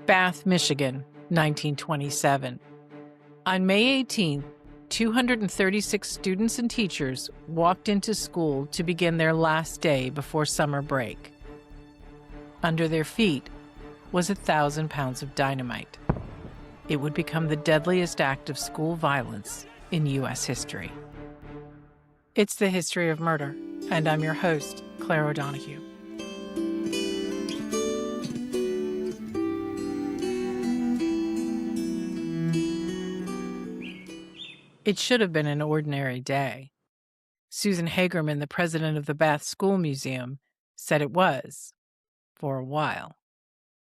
Bath, Michigan, 1927. On May 18th, 236 students and teachers walked into school to begin their last day before summer break. Under their feet was 1,000 pounds of dynamite. It would become the deadliest act of school violence in U.S. history. It's the history of murder, and I'm your host, Clare O'Donoghue. It should have been an ordinary day. Susan Hagerman, the president of the Bath School Museum, said it was, for a while.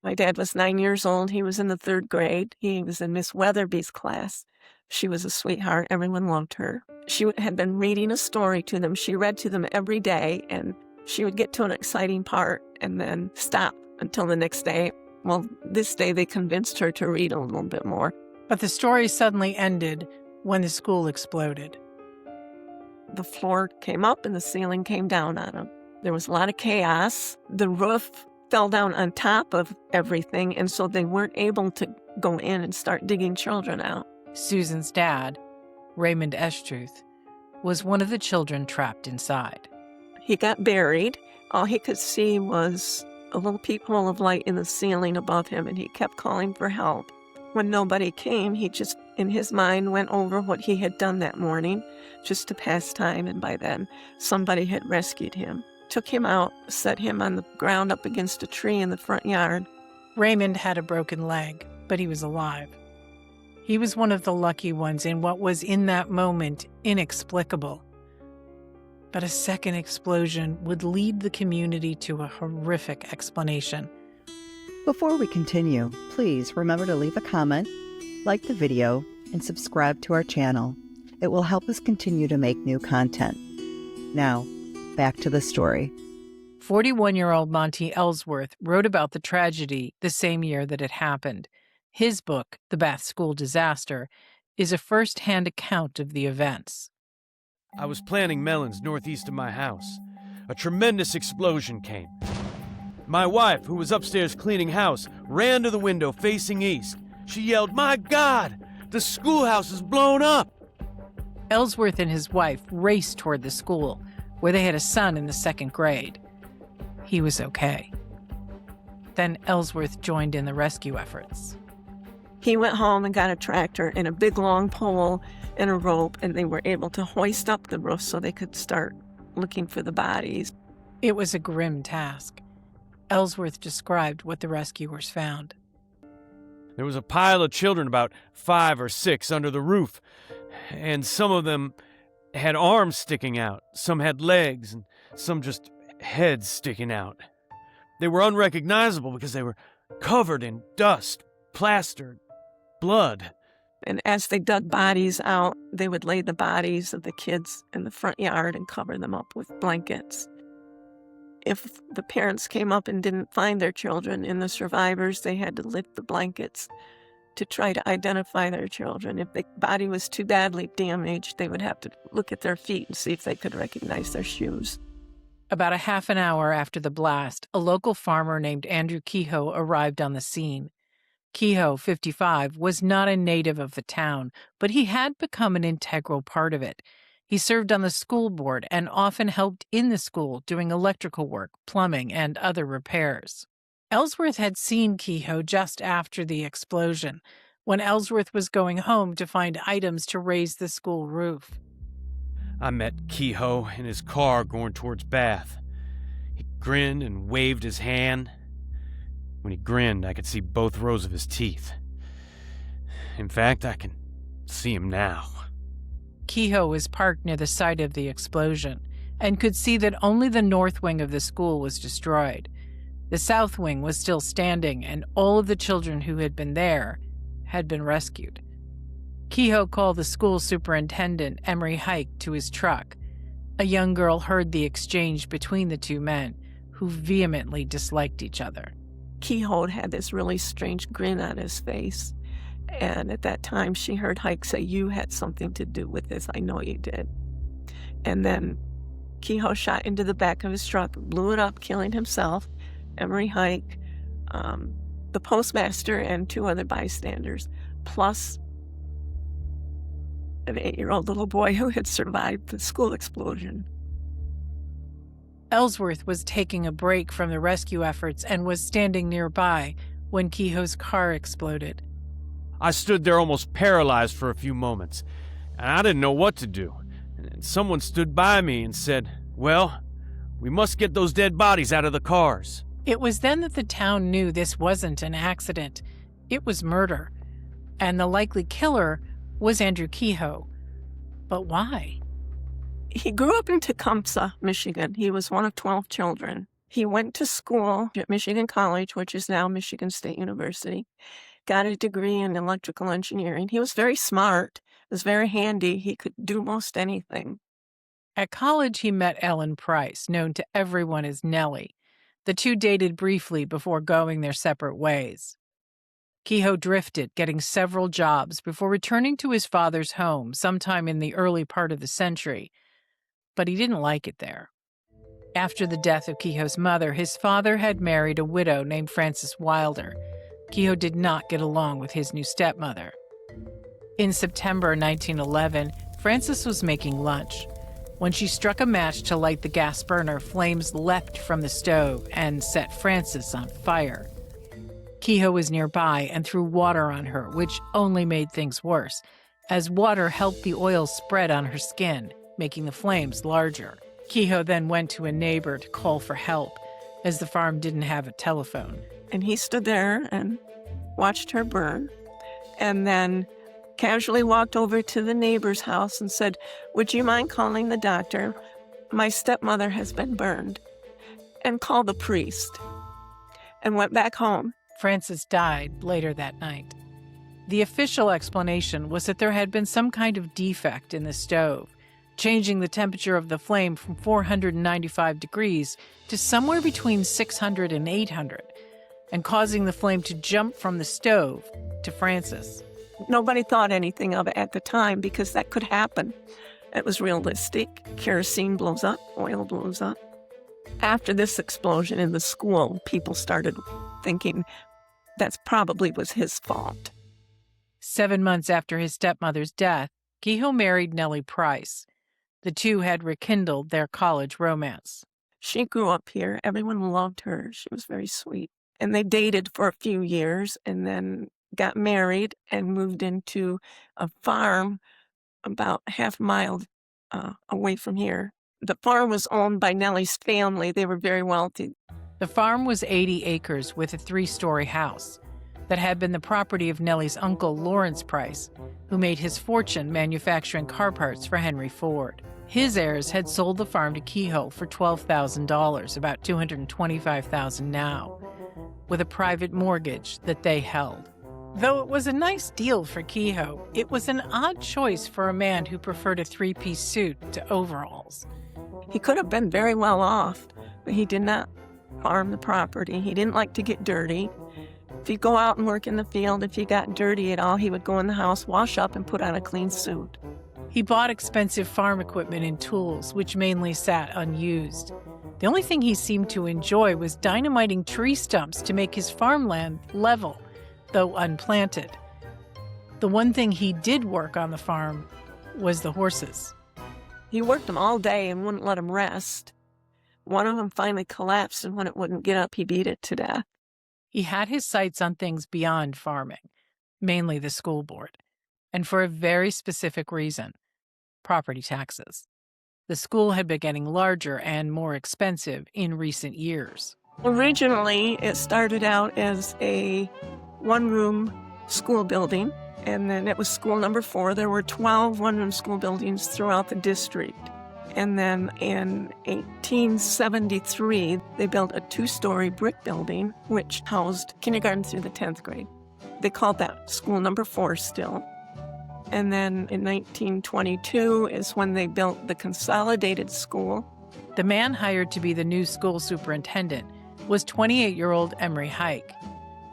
My dad was 9 years old. He was in the 3rd grade. He was in Miss Weatherby's class. She was a sweetheart. Everyone loved her. She had been reading a story to them. She read to them every day, and she would get to an exciting part and then stop until the next day. Well, this day they convinced her to read a little bit more. But the story suddenly ended when the school exploded. The floor came up and the ceiling came down on them. There was a lot of chaos. The roof fell down on top of everything, and so they weren't able to go in and start digging children out. Susan's dad, Raymond Estruth, was one of the children trapped inside. He got buried. All he could see was a little peephole of light in the ceiling above him, and he kept calling for help. When nobody came, he just, in his mind, went over what he had done that morning just to pass time, and by then, somebody had rescued him, took him out, set him on the ground up against a tree in the front yard. Raymond had a broken leg, but he was alive. He was one of the lucky ones in what was, in that moment, inexplicable. But a second explosion would lead the community to a horrific explanation. Before we continue, please remember to leave a comment, like the video, and subscribe to our channel. It will help us continue to make new content. Now, back to the story. 41-year-old Monty Ellsworth wrote about the tragedy the same year that it happened. His book, The Bath School Disaster, is a first-hand account of the events. I was planting melons northeast of my house. A tremendous explosion came. My wife, who was upstairs cleaning house, ran to the window facing east. She yelled, "My God, the schoolhouse is blown up!" Ellsworth and his wife raced toward the school, where they had a son in the 2nd grade. He was okay. Then Ellsworth joined in the rescue efforts. He went home and got a tractor and a big long pole and a rope, and they were able to hoist up the roof so they could start looking for the bodies. It was a grim task. Ellsworth described what the rescuers found. There was a pile of children, about 5 or 6, under the roof, and some of them had arms sticking out, some had legs, and some just heads sticking out. They were unrecognizable because they were covered in dust, plaster, blood. And as they dug bodies out, they would lay the bodies of the kids in the front yard and cover them up with blankets. If the parents came up and didn't find their children in the survivors, they had to lift the blankets to try to identify their children. If the body was too badly damaged, they would have to look at their feet and see if they could recognize their shoes. About a half an hour after the blast, a local farmer named Andrew Kehoe arrived on the scene. Kehoe, 55, was not a native of the town, but he had become an integral part of it. He served on the school board and often helped in the school doing electrical work, plumbing, and other repairs. Ellsworth had seen Kehoe just after the explosion, when Ellsworth was going home to find items to raise the school roof. I met Kehoe in his car going towards Bath. He grinned and waved his hand. When he grinned, I could see both rows of his teeth. In fact, I can see him now. Kehoe was parked near the site of the explosion and could see that only the north wing of the school was destroyed. The south wing was still standing, and all of the children who had been there had been rescued. Kehoe called the school superintendent, Emery Hike, to his truck. A young girl heard the exchange between the two men, who vehemently disliked each other. Kehoe had this really strange grin on his face. And at that time, she heard Hike say, "You had something to do with this. I know you did." And then Kehoe shot into the back of his truck, blew it up, killing himself. Emery Hike the postmaster and 2 other bystanders, plus an 8-year-old little boy who had survived the school explosion. Ellsworth was taking a break from the rescue efforts and was standing nearby when Kehoe's car exploded. I stood there almost paralyzed for a few moments, and I didn't know what to do. And someone stood by me and said, "Well, we must get those dead bodies out of the cars." It was then that the town knew this wasn't an accident. It was murder. And the likely killer was Andrew Kehoe. But why? He grew up in Tecumseh, Michigan. He was one of 12 children. He went to school at Michigan College, which is now Michigan State University, got a degree in electrical engineering. He was very smart, was very handy. He could do most anything. At college, he met Ellen Price, known to everyone as Nellie. The two dated briefly before going their separate ways. Kehoe drifted, getting several jobs before returning to his father's home sometime in the early part of the century. But he didn't like it there. After the death of Kehoe's mother, his father had married a widow named Frances Wilder. Kehoe did not get along with his new stepmother. In September 1911, Frances was making lunch. When she struck a match to light the gas burner, flames leapt from the stove and set Frances on fire. Kehoe was nearby and threw water on her, which only made things worse, as water helped the oil spread on her skin, making the flames larger. Kehoe then went to a neighbor to call for help, as the farm didn't have a telephone. And he stood there and watched her burn, and then casually walked over to the neighbor's house and said, "Would you mind calling the doctor? My stepmother has been burned," and called the priest, and went back home. Frances died later that night. The official explanation was that there had been some kind of defect in the stove, changing the temperature of the flame from 495 degrees to somewhere between 600 and 800, and causing the flame to jump from the stove to Frances. Nobody thought anything of it at the time because that could happen. It was realistic. Kerosene blows up, oil blows up. After this explosion in the school, people started thinking that probably was his fault. 7 months after his stepmother's death, Kehoe married Nellie Price. The two had rekindled their college romance. She grew up here. Everyone loved her. She was very sweet. And they dated for a few years and then got married and moved into a farm about half a mile away from here. The farm was owned by Nellie's family. They were very wealthy. The farm was 80 acres with a 3-story house that had been the property of Nellie's uncle, Lawrence Price, who made his fortune manufacturing car parts for Henry Ford. His heirs had sold the farm to Kehoe for $12,000, about $225,000 now, with a private mortgage that they held. Though it was a nice deal for Kehoe, it was an odd choice for a man who preferred a 3-piece suit to overalls. He could have been very well off, but he did not farm the property. He didn't like to get dirty. If he'd go out and work in the field, if he got dirty at all, he would go in the house, wash up, and put on a clean suit. He bought expensive farm equipment and tools, which mainly sat unused. The only thing he seemed to enjoy was dynamiting tree stumps to make his farmland level, though unplanted. The one thing he did work on the farm was the horses. He worked them all day and wouldn't let them rest. One of them finally collapsed, and when it wouldn't get up, he beat it to death. He had his sights on things beyond farming, mainly the school board, and for a very specific reason: property taxes. The school had been getting larger and more expensive in recent years. Originally, it started out as a one-room school building, and then it was school number 4. There were 12 one-room school buildings throughout the district. And then in 1873, they built a 2-story brick building, which housed kindergarten through the 10th grade. They called that school number 4 still. And then in 1922 is when they built the consolidated school. The man hired to be the new school superintendent was 28-year-old Emery Hike.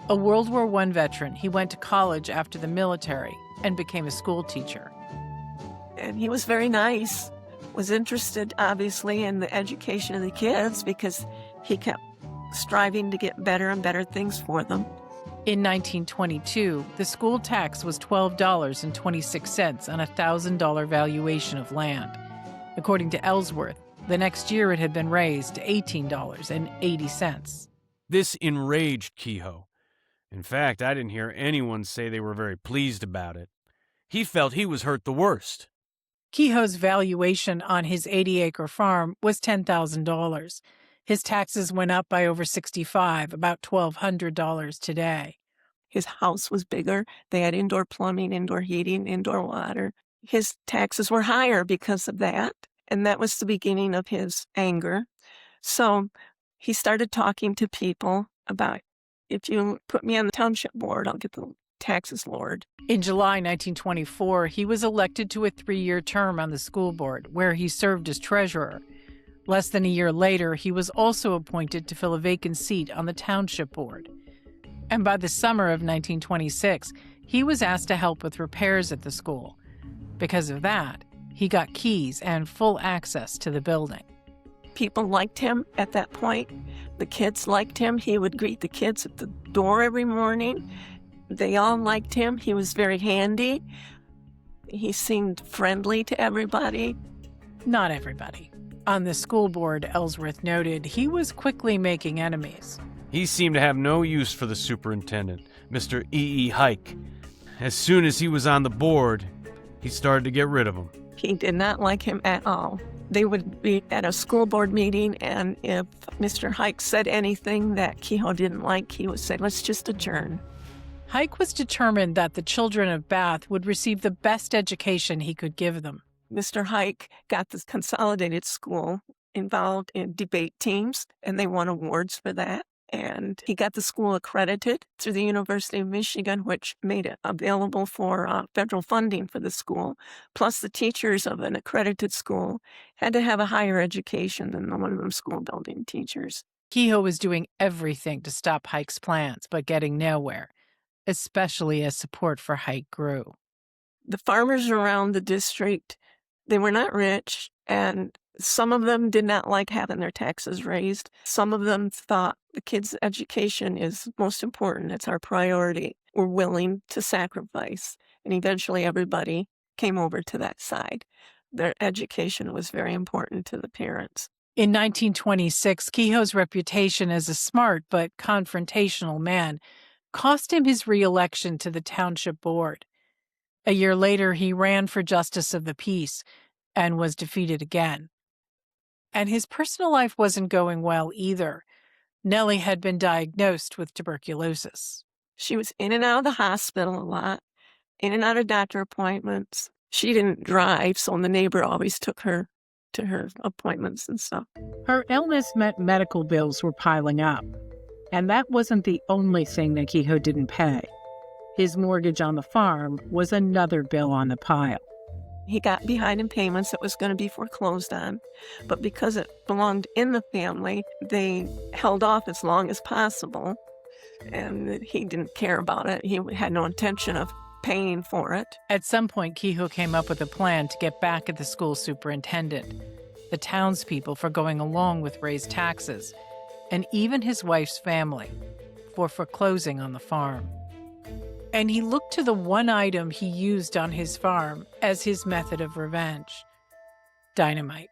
A World War I veteran, he went to college after the military and became a school teacher. And he was very nice, was interested, obviously, in the education of the kids because he kept striving to get better and better things for them. In 1922, the school tax was $12.26 on a $1,000 valuation of land. According to Ellsworth, the next year it had been raised to $18.80. This enraged Kehoe. In fact, I didn't hear anyone say they were very pleased about it. He felt he was hurt the worst. Kehoe's valuation on his 80-acre farm was $10,000. His taxes went up by over $65, about $1,200 today. His house was bigger. They had indoor plumbing, indoor heating, indoor water. His taxes were higher because of that, and that was the beginning of his anger. So he started talking to people about, if you put me on the township board, I'll get the taxes lowered. In July 1924, he was elected to a 3-year term on the school board, where he served as treasurer. Less than a year later, he was also appointed to fill a vacant seat on the township board. And by the summer of 1926, he was asked to help with repairs at the school. Because of that, he got keys and full access to the building. People liked him at that point. The kids liked him. He would greet the kids at the door every morning. They all liked him. He was very handy. He seemed friendly to everybody. Not everybody. On the school board, Ellsworth noted, he was quickly making enemies. He seemed to have no use for the superintendent, Mr. E. Hike. As soon as he was on the board, he started to get rid of him. He did not like him at all. They would be at a school board meeting, and if Mr. Hike said anything that Kehoe didn't like, he would say, let's just adjourn. Hike was determined that the children of Bath would receive the best education he could give them. Mr. Hike got the consolidated school involved in debate teams, and they won awards for that. And he got the school accredited through the University of Michigan, which made it available for federal funding for the school. Plus, the teachers of an accredited school had to have a higher education than the one of them school building teachers. Kehoe was doing everything to stop Hike's plans, but getting nowhere, especially as support for Hike grew. The farmers around the district, they were not rich, and some of them did not like having their taxes raised. Some of them thought the kids' education is most important. It's our priority. We're willing to sacrifice. And eventually everybody came over to that side. Their education was very important to the parents. In 1926, Kehoe's reputation as a smart but confrontational man cost him his re-election to the township board. A year later, he ran for justice of the peace and was defeated again. And his personal life wasn't going well either. Nellie had been diagnosed with tuberculosis. She was in and out of the hospital a lot, in and out of doctor appointments. She didn't drive, so the neighbor always took her to her appointments and stuff. Her illness meant medical bills were piling up. And that wasn't the only thing that Kehoe didn't pay. His mortgage on the farm was another bill on the pile. He got behind in payments that was going to be foreclosed on, but because it belonged in the family, they held off as long as possible, and he didn't care about it. He had no intention of paying for it. At some point, Kehoe came up with a plan to get back at the school superintendent, the townspeople for going along with raised taxes, and even his wife's family for foreclosing on the farm. And he looked to the one item he used on his farm as his method of revenge: dynamite.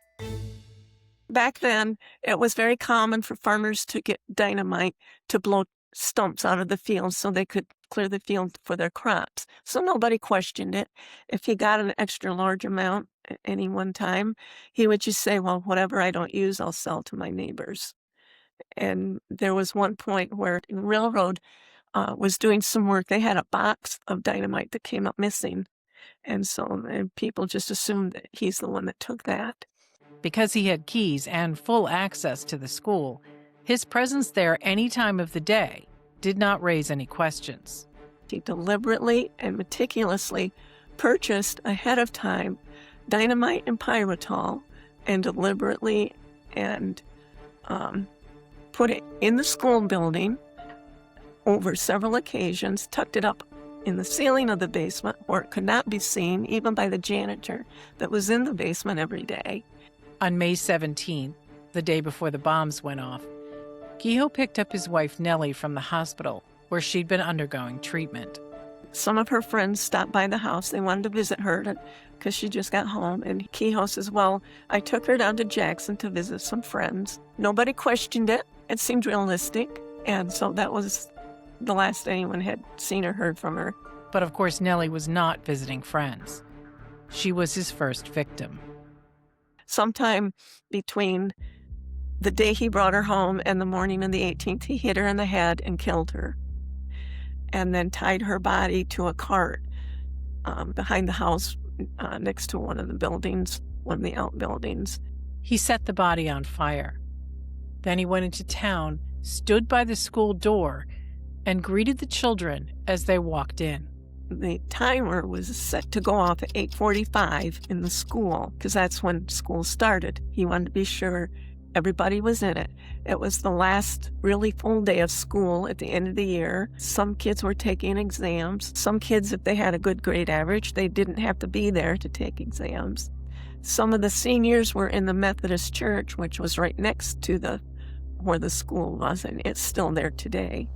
Back then, it was very common for farmers to get dynamite to blow stumps out of the field so they could clear the field for their crops. So nobody questioned it. If he got an extra large amount at any one time, he would just say, well, whatever I don't use, I'll sell to my neighbors. And there was one point where the railroad was doing some work. They had a box of dynamite that came up missing. And so people just assumed that he's the one that took that. Because he had keys and full access to the school, his presence there any time of the day did not raise any questions. He deliberately and meticulously purchased ahead of time dynamite and pyrotol, and deliberately and put it in the school building over several occasions, tucked it up in the ceiling of the basement where it could not be seen even by the janitor that was in the basement every day. On May 17th, the day before the bombs went off, Kehoe picked up his wife Nellie from the hospital where she'd been undergoing treatment. Some of her friends stopped by the house. They wanted to visit her because she just got home. And Kehoe says, well, I took her down to Jackson to visit some friends. Nobody questioned it. It seemed realistic. And so that was the last anyone had seen or heard from her. But of course, Nellie was not visiting friends. She was his first victim. Sometime between the day he brought her home and the morning of the 18th, he hit her in the head and killed her, and then tied her body to a cart behind the house next to one of the buildings, one of the outbuildings. He set the body on fire. Then he went into town, stood by the school door, and greeted the children as they walked in. The timer was set to go off at 8:45 in the school because that's when school started. He wanted to be sure everybody was in it. It was the last really full day of school at the end of the year. Some kids were taking exams. Some kids, if they had a good grade average, they didn't have to be there to take exams. Some of the seniors were in the Methodist church, which was right next to where the school was, and it's still there today.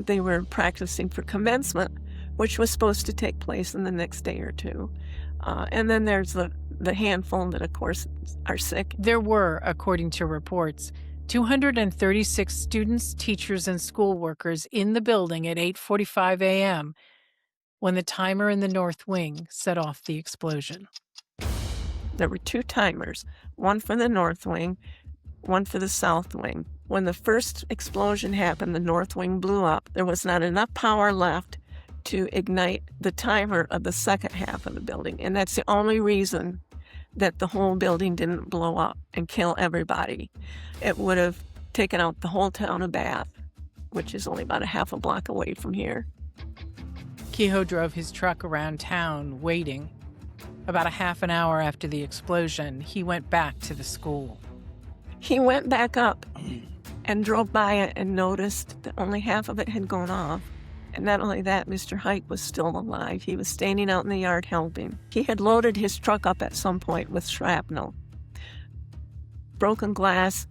They were practicing for commencement, which was supposed to take place in the next day or two. And then there's the handful that, of course, are sick. There were, according to reports, 236 students, teachers, and school workers in the building at 8:45 a.m. when the timer in the north wing set off the explosion. There were 2 timers, one for the north wing, one for the south wing. When the first explosion happened, the north wing blew up. There was not enough power left to ignite the timer of the second half of the building. And that's the only reason that the whole building didn't blow up and kill everybody. It would have taken out the whole town of Bath, which is only about a half a block away from here. Kehoe drove his truck around town, waiting. About a half an hour after the explosion, he went back to the school. He went back up and drove by it and noticed that only half of it had gone off. And not only that, Mr. Hike was still alive. He was standing out in the yard helping. He had loaded his truck up at some point with shrapnel. Broken glass,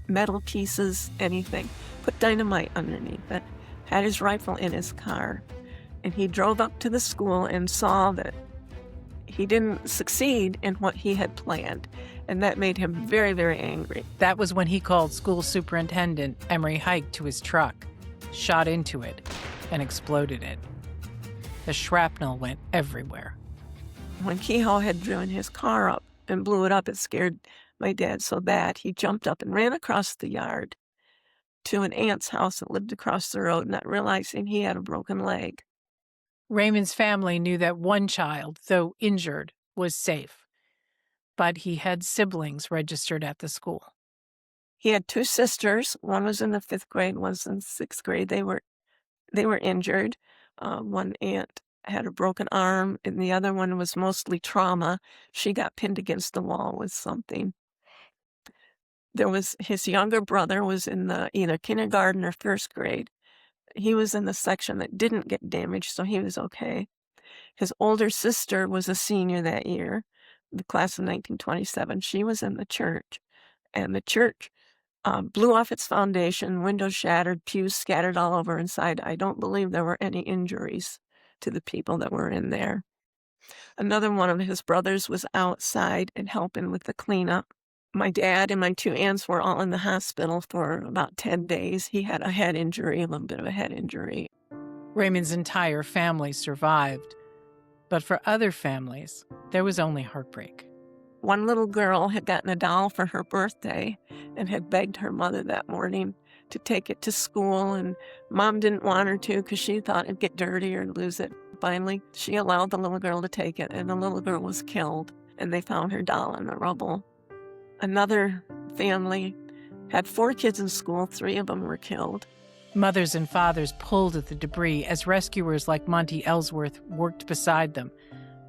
metal pieces, anything. Put dynamite underneath it. Had his rifle in his car. And he drove up to the school and saw that he didn't succeed in what he had planned. And that made him very, very angry. That was when he called school superintendent Emery Hike to his truck, shot into it, and exploded it. The shrapnel went everywhere. When Kehoe had driven his car up and blew it up, it scared my dad so bad he jumped up and ran across the yard to an aunt's house that lived across the road, not realizing he had a broken leg. Raymond's family knew that one child, though injured, was safe, but he had siblings registered at the school. He had 2 sisters. One was in the 5th grade, one was in the 6th grade. They were injured. One aunt had a broken arm, and the other one was mostly trauma. She got pinned against the wall with something. There was his younger brother was in the either kindergarten or 1st grade. He was in the section that didn't get damaged, so he was okay. His older sister was a senior that year, the class of 1927. She was in the church, and the church blew off its foundation, windows shattered, pews scattered all over inside. I don't believe there were any injuries to the people that were in there. Another one of his brothers was outside and helping with the cleanup. My dad and my 2 aunts were all in the hospital for about 10 days. He had a head injury, a little bit of a head injury. Raymond's entire family survived, but for other families, there was only heartbreak. One little girl had gotten a doll for her birthday and had begged her mother that morning to take it to school, and Mom didn't want her to because she thought it'd get dirty or lose it. Finally, she allowed the little girl to take it, and the little girl was killed, and they found her doll in the rubble. Another family had 4 kids in school. 3 of them were killed. Mothers and fathers pulled at the debris as rescuers like Monty Ellsworth worked beside them,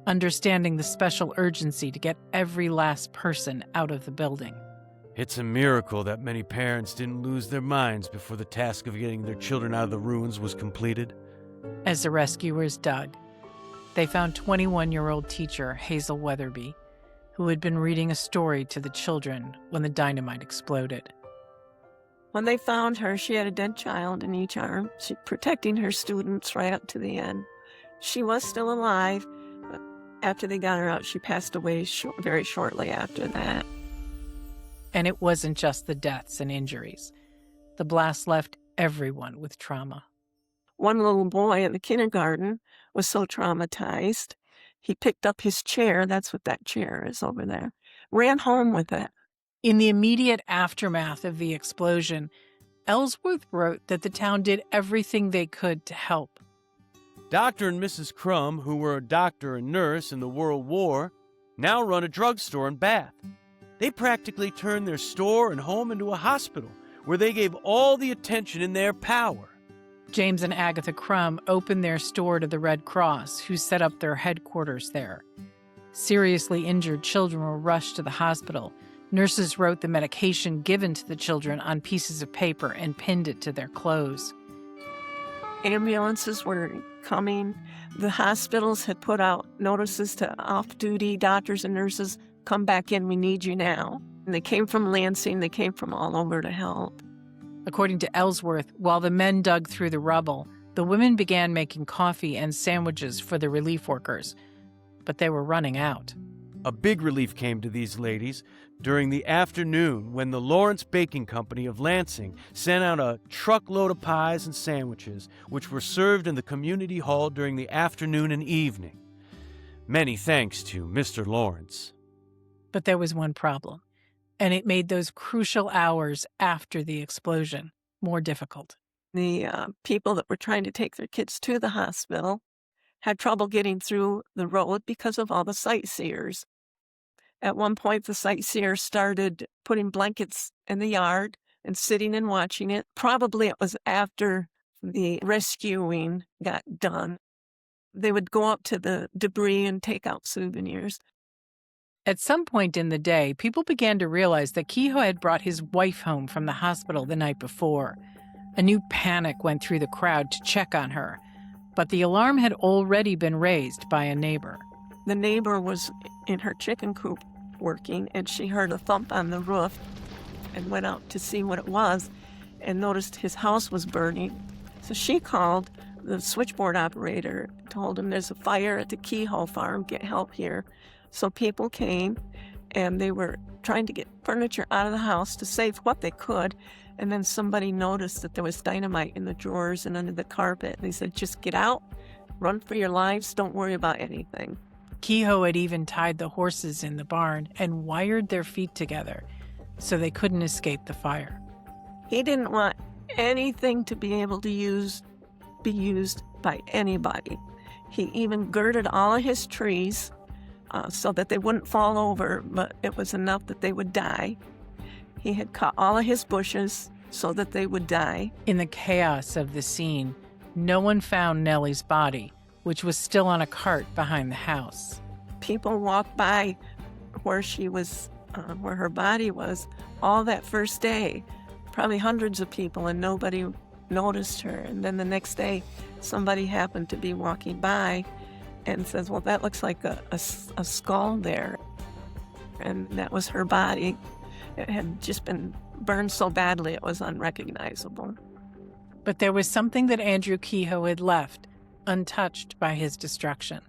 understanding the special urgency to get every last person out of the building. It's a miracle that many parents didn't lose their minds before the task of getting their children out of the ruins was completed. As the rescuers dug, they found 21-year-old teacher Hazel Weatherby, who had been reading a story to the children when the dynamite exploded. When they found her, she had a dead child in each arm. She protecting her students right up to the end. She was still alive, but after they got her out, she passed away very shortly after that. And it wasn't just the deaths and injuries. The blast left everyone with trauma. One little boy in the kindergarten was so traumatized, he picked up his chair, that's what that chair is over there, ran home with it. In the immediate aftermath of the explosion, Ellsworth wrote that the town did everything they could to help. Dr. and Mrs. Crum, who were a doctor and nurse in the World War, now run a drugstore in Bath. They practically turned their store and home into a hospital where they gave all the attention in their power. James and Agatha Crum opened their store to the Red Cross, who set up their headquarters there. Seriously injured children were rushed to the hospital. Nurses wrote the medication given to the children on pieces of paper and pinned it to their clothes. Ambulances were coming. The hospitals had put out notices to off-duty doctors and nurses, come back in, we need you now. And they came from Lansing, they came from all over to help. According to Ellsworth, while the men dug through the rubble, the women began making coffee and sandwiches for the relief workers. But they were running out. A big relief came to these ladies during the afternoon when the Lawrence Baking Company of Lansing sent out a truckload of pies and sandwiches, which were served in the community hall during the afternoon and evening. Many thanks to Mr. Lawrence. But there was one problem, and it made those crucial hours after the explosion more difficult. The people that were trying to take their kids to the hospital had trouble getting through the road because of all the sightseers. At one point, the sightseers started putting blankets in the yard and sitting and watching it. Probably it was after the rescuing got done. They would go up to the debris and take out souvenirs. At some point in the day, people began to realize that Kehoe had brought his wife home from the hospital the night before. A new panic went through the crowd to check on her, but the alarm had already been raised by a neighbor. The neighbor was in her chicken coop working, and she heard a thump on the roof and went out to see what it was and noticed his house was burning. So she called the switchboard operator, told him there's a fire at the Kehoe farm, get help here. So people came, and they were trying to get furniture out of the house to save what they could, and then somebody noticed that there was dynamite in the drawers and under the carpet. And they said, just get out, run for your lives, don't worry about anything. Kehoe had even tied the horses in the barn and wired their feet together so they couldn't escape the fire. He didn't want anything to be able to be used by anybody. He even girded all of his trees so that they wouldn't fall over, but it was enough that they would die. He had cut all of his bushes so that they would die. In the chaos of the scene, no one found Nellie's body, which was still on a cart behind the house. People walked by where she was, where her body was, all that first day. Probably hundreds of people, and nobody noticed her. And then the next day, somebody happened to be walking by and says, well, that looks like a skull there. And that was her body. It had just been burned so badly it was unrecognizable. But there was something that Andrew Kehoe had left, untouched by his destruction.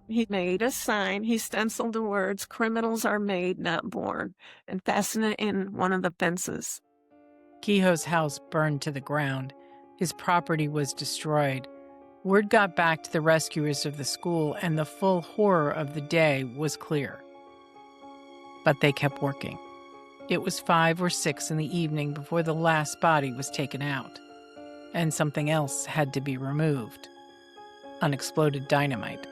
He made a sign. He stenciled the words, "Criminals are made, not born," and fastened it in one of the fences. Kehoe's house burned to the ground. His property was destroyed. Word got back to the rescuers of the school, and the full horror of the day was clear. But they kept working. It was 5 or 6 in the evening before the last body was taken out, and something else had to be removed. Unexploded dynamite.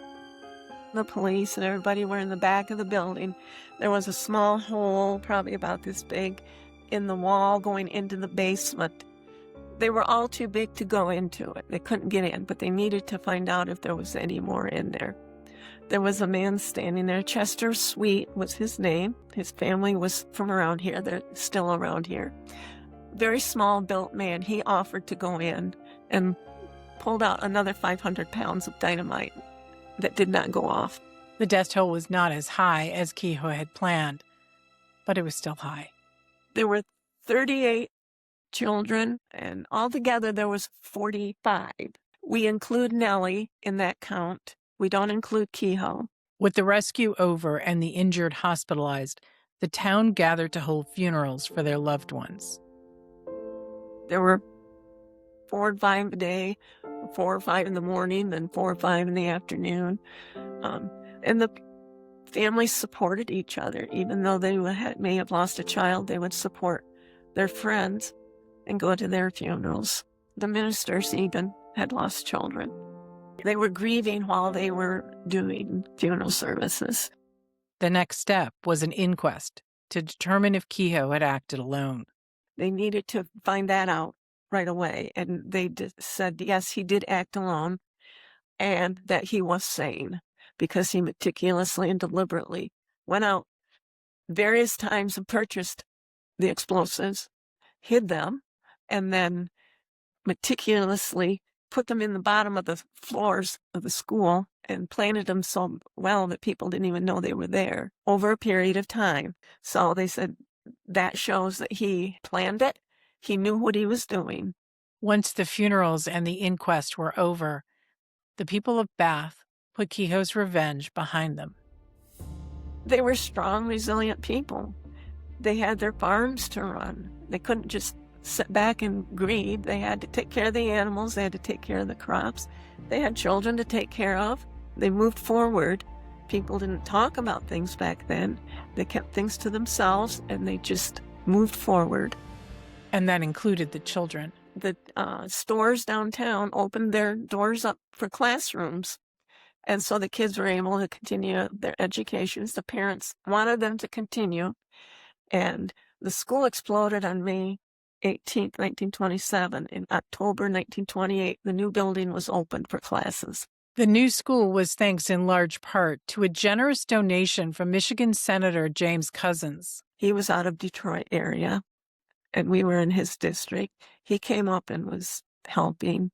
The police and everybody were in the back of the building. There was a small hole, probably about this big, in the wall going into the basement. They were all too big to go into it. They couldn't get in, but they needed to find out if there was any more in there. There was a man standing there. Chester Sweet was his name. His family was from around here. They're still around here. Very small built man. He offered to go in and pulled out another 500 pounds of dynamite that did not go off. The dust hole was not as high as Kehoe had planned, but it was still high. There were 38 children, and altogether there was 45. We include Nellie in that count. We don't include Kehoe. With the rescue over and the injured hospitalized, the town gathered to hold funerals for their loved ones. There were 4 or 5 a day, 4 or 5 in the morning, then 4 or 5 in the afternoon. And the families supported each other. Even though they may have lost a child, they would support their friends and go to their funerals. The ministers even had lost children. They were grieving while they were doing funeral services. The next step was an inquest to determine if Kehoe had acted alone. They needed to find that out right away. And they said, yes, he did act alone and that he was sane because he meticulously and deliberately went out various times and purchased the explosives, hid them, and then meticulously put them in the bottom of the floors of the school and planted them so well that people didn't even know they were there over a period of time. So they said that shows that he planned it. He knew what he was doing. Once the funerals and the inquest were over, the people of Bath put Kehoe's revenge behind them. They were strong, resilient people. They had their farms to run. They couldn't just sit back and grieve. They had to take care of the animals. They had to take care of the crops. They had children to take care of. They moved forward. People didn't talk about things back then. They kept things to themselves, and they just moved forward. And that included the children. The stores downtown opened their doors up for classrooms. And so the kids were able to continue their educations. The parents wanted them to continue. And the school exploded on May 18th, 1927. In October 1928, the new building was opened for classes. The new school was thanks in large part to a generous donation from Michigan Senator James Couzens. He was out of Detroit area, and we were in his district. He came up and was helping,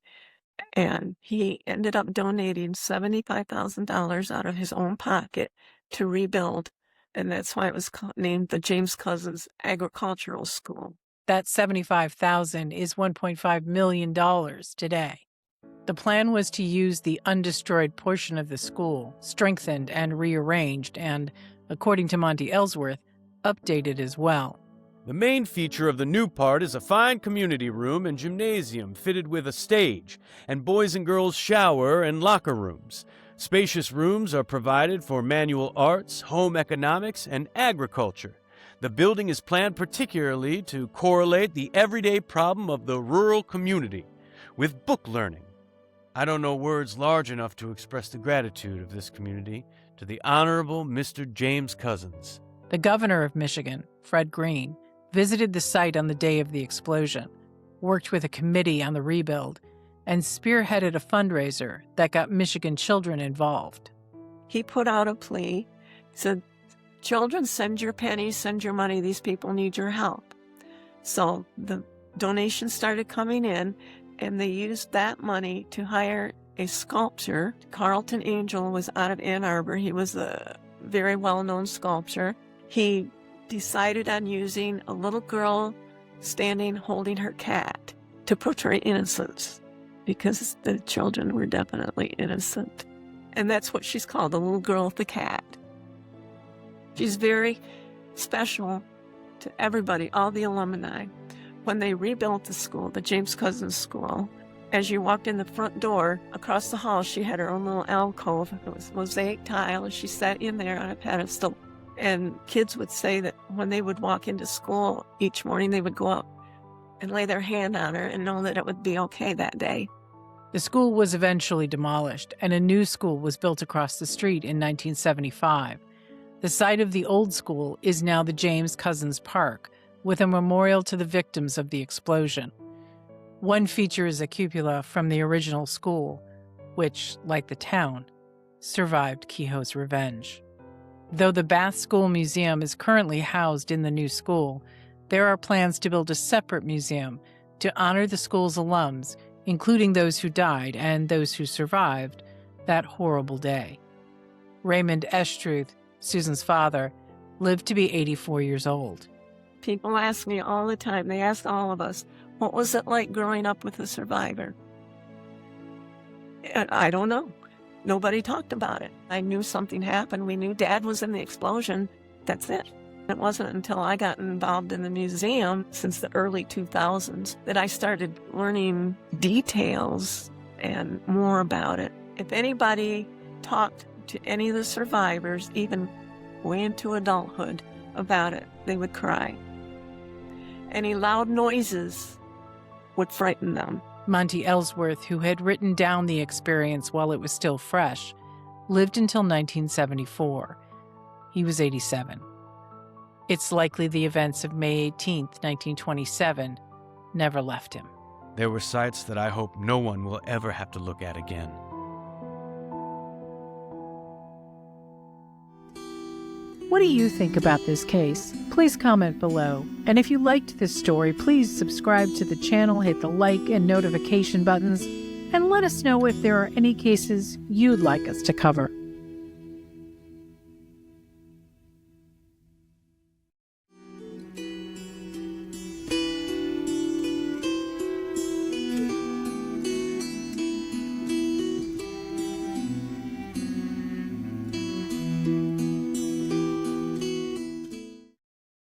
and he ended up donating $75,000 out of his own pocket to rebuild, and that's why it was named the James Couzens Agricultural School. That $75,000 is $1.5 million today. The plan was to use the undestroyed portion of the school, strengthened and rearranged, and, according to Monty Ellsworth, updated as well. The main feature of the new part is a fine community room and gymnasium fitted with a stage, and boys and girls shower and locker rooms. Spacious rooms are provided for manual arts, home economics, and agriculture. The building is planned particularly to correlate the everyday problem of the rural community with book learning. I don't know words large enough to express the gratitude of this community to the Honorable Mr. James Couzens. The governor of Michigan, Fred Greene, visited the site on the day of the explosion, worked with a committee on the rebuild, and spearheaded a fundraiser that got Michigan children involved. He put out a plea, said, children, send your pennies, send your money. These people need your help. So the donations started coming in, and they used that money to hire a sculptor. Carlton Angel was out of Ann Arbor. He was a very well-known sculptor. He decided on using a little girl standing holding her cat to portray innocence, because the children were definitely innocent. And that's what she's called, the little girl with the cat. She's very special to everybody, all the alumni. When they rebuilt the school, the James Couzens School, as you walked in the front door, across the hall, she had her own little alcove. It was mosaic tile, and she sat in there on a pedestal. And kids would say that when they would walk into school each morning, they would go up and lay their hand on her and know that it would be okay that day. The school was eventually demolished, and a new school was built across the street in 1975. The site of the old school is now the James Couzens Park, with a memorial to the victims of the explosion. One feature is a cupola from the original school, which, like the town, survived Kehoe's revenge. Though the Bath School Museum is currently housed in the new school, there are plans to build a separate museum to honor the school's alums, including those who died and those who survived that horrible day. Raymond Estruth, Susan's father, lived to be 84 years old. People ask me all the time, they ask all of us, What was it like growing up with a survivor? And I don't know. Nobody talked about it. I knew something happened. We knew Dad was in the explosion. That's it. It wasn't until I got involved in the museum since the early 2000s that I started learning details and more about it. If anybody talked to any of the survivors, even way into adulthood, about it, they would cry. Any loud noises would frighten them. Monty Ellsworth, who had written down the experience while it was still fresh, lived until 1974. He was 87. It's likely the events of May 18, 1927, never left him. There were sights that I hope no one will ever have to look at again. What do you think about this case? Please comment below. And if you liked this story, please subscribe to the channel, hit the like and notification buttons, and let us know if there are any cases you'd like us to cover.